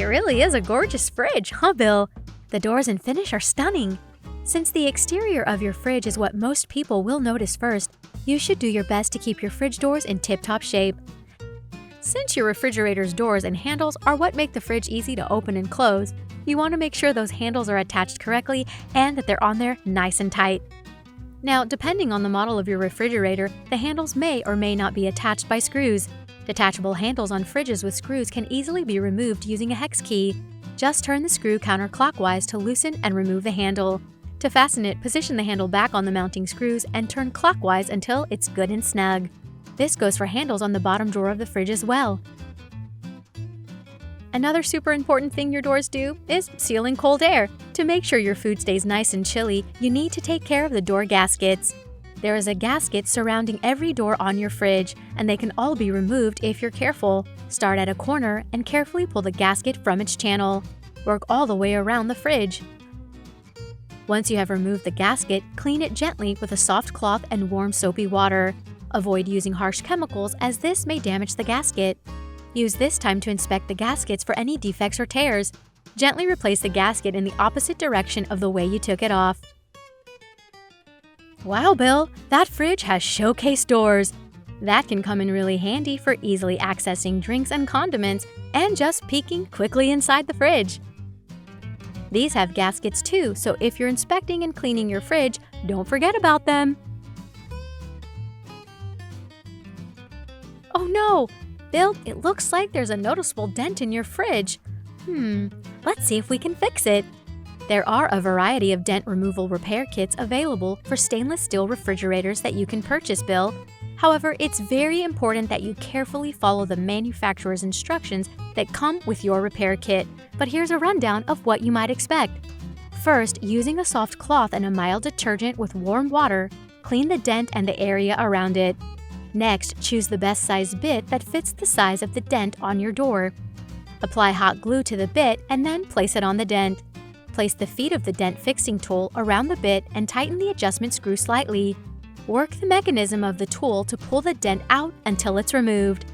really is a gorgeous fridge, huh, Bill? The doors and finish are stunning. Since the exterior of your fridge is what most people will notice first, you should do your best to keep your fridge doors in tip-top shape. Since your refrigerator's doors and handles are what make the fridge easy to open and close, you want to make sure those handles are attached correctly and that they're on there nice and tight. Now, depending on the model of your refrigerator, the handles may or may not be attached by screws. Detachable handles on fridges with screws can easily be removed using a hex key. Just turn the screw counterclockwise to loosen and remove the handle. To fasten it, position the handle back on the mounting screws and turn clockwise until it's good and snug. This goes for handles on the bottom drawer of the fridge as well. Another super important thing your doors do is sealing cold air. To make sure your food stays nice and chilly, you need to take care of the door gaskets. There is a gasket surrounding every door on your fridge, and they can all be removed if you're careful. Start at a corner and carefully pull the gasket from its channel. Work all the way around the fridge. Once you have removed the gasket, clean it gently with a soft cloth and warm soapy water. Avoid using harsh chemicals as this may damage the gasket. Use this time to inspect the gaskets for any defects or tears. Gently replace the gasket in the opposite direction of the way you took it off. Wow, Bill, that fridge has showcase doors. That can come in really handy for easily accessing drinks and condiments and just peeking quickly inside the fridge. These have gaskets too, so if you're inspecting and cleaning your fridge, don't forget about them. Oh no! Bill, it looks like there's a noticeable dent in your fridge. Let's see if we can fix it. There are a variety of dent removal repair kits available for stainless steel refrigerators that you can purchase, Bill. However, it's very important that you carefully follow the manufacturer's instructions that come with your repair kit. But here's a rundown of what you might expect. First, using a soft cloth and a mild detergent with warm water, clean the dent and the area around it. Next, choose the best size bit that fits the size of the dent on your door. Apply hot glue to the bit and then place it on the dent. Place the feet of the dent fixing tool around the bit and tighten the adjustment screw slightly. Work the mechanism of the tool to pull the dent out until it's removed.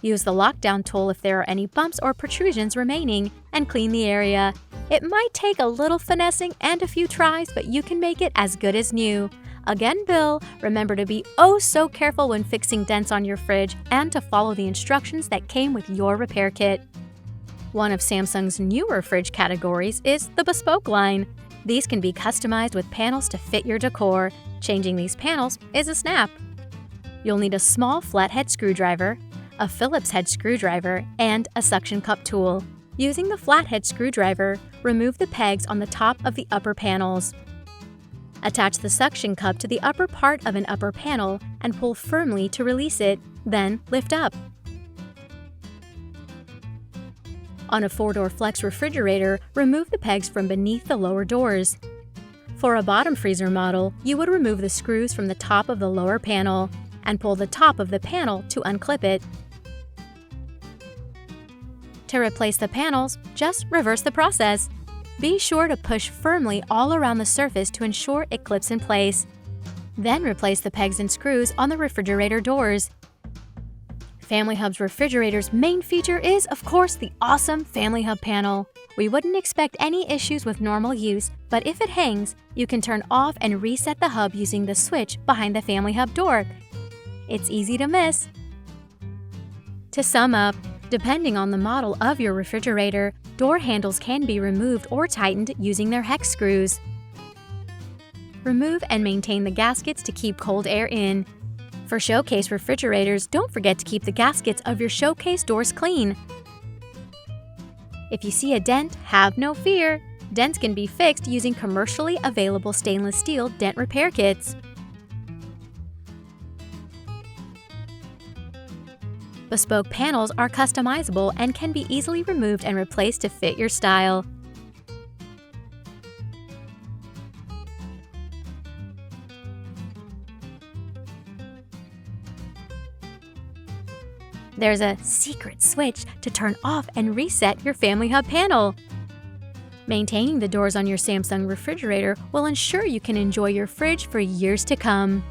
Use the lockdown tool if there are any bumps or protrusions remaining and clean the area. It might take a little finessing and a few tries, but you can make it as good as new. Again, Bill, remember to be oh so careful when fixing dents on your fridge and to follow the instructions that came with your repair kit. One of Samsung's newer fridge categories is the Bespoke line. These can be customized with panels to fit your decor. Changing these panels is a snap. You'll need a small flathead screwdriver, a Phillips head screwdriver, and a suction cup tool. Using the flathead screwdriver, remove the pegs on the top of the upper panels. Attach the suction cup to the upper part of an upper panel and pull firmly to release it, then lift up. On a 4-door flex refrigerator, remove the pegs from beneath the lower doors. For a bottom freezer model, you would remove the screws from the top of the lower panel and pull the top of the panel to unclip it. To replace the panels, just reverse the process. Be sure to push firmly all around the surface to ensure it clips in place. Then replace the pegs and screws on the refrigerator doors. Family Hub's refrigerator's main feature is, of course, the awesome Family Hub panel. We wouldn't expect any issues with normal use, but if it hangs, you can turn off and reset the hub using the switch behind the Family Hub door. It's easy to miss. To sum up, depending on the model of your refrigerator, door handles can be removed or tightened using their hex screws. Remove and maintain the gaskets to keep cold air in. For showcase refrigerators, don't forget to keep the gaskets of your showcase doors clean. If you see a dent, have no fear. Dents can be fixed using commercially available stainless steel dent repair kits. Bespoke panels are customizable and can be easily removed and replaced to fit your style. There's a secret switch to turn off and reset your Family Hub panel. Maintaining the doors on your Samsung refrigerator will ensure you can enjoy your fridge for years to come.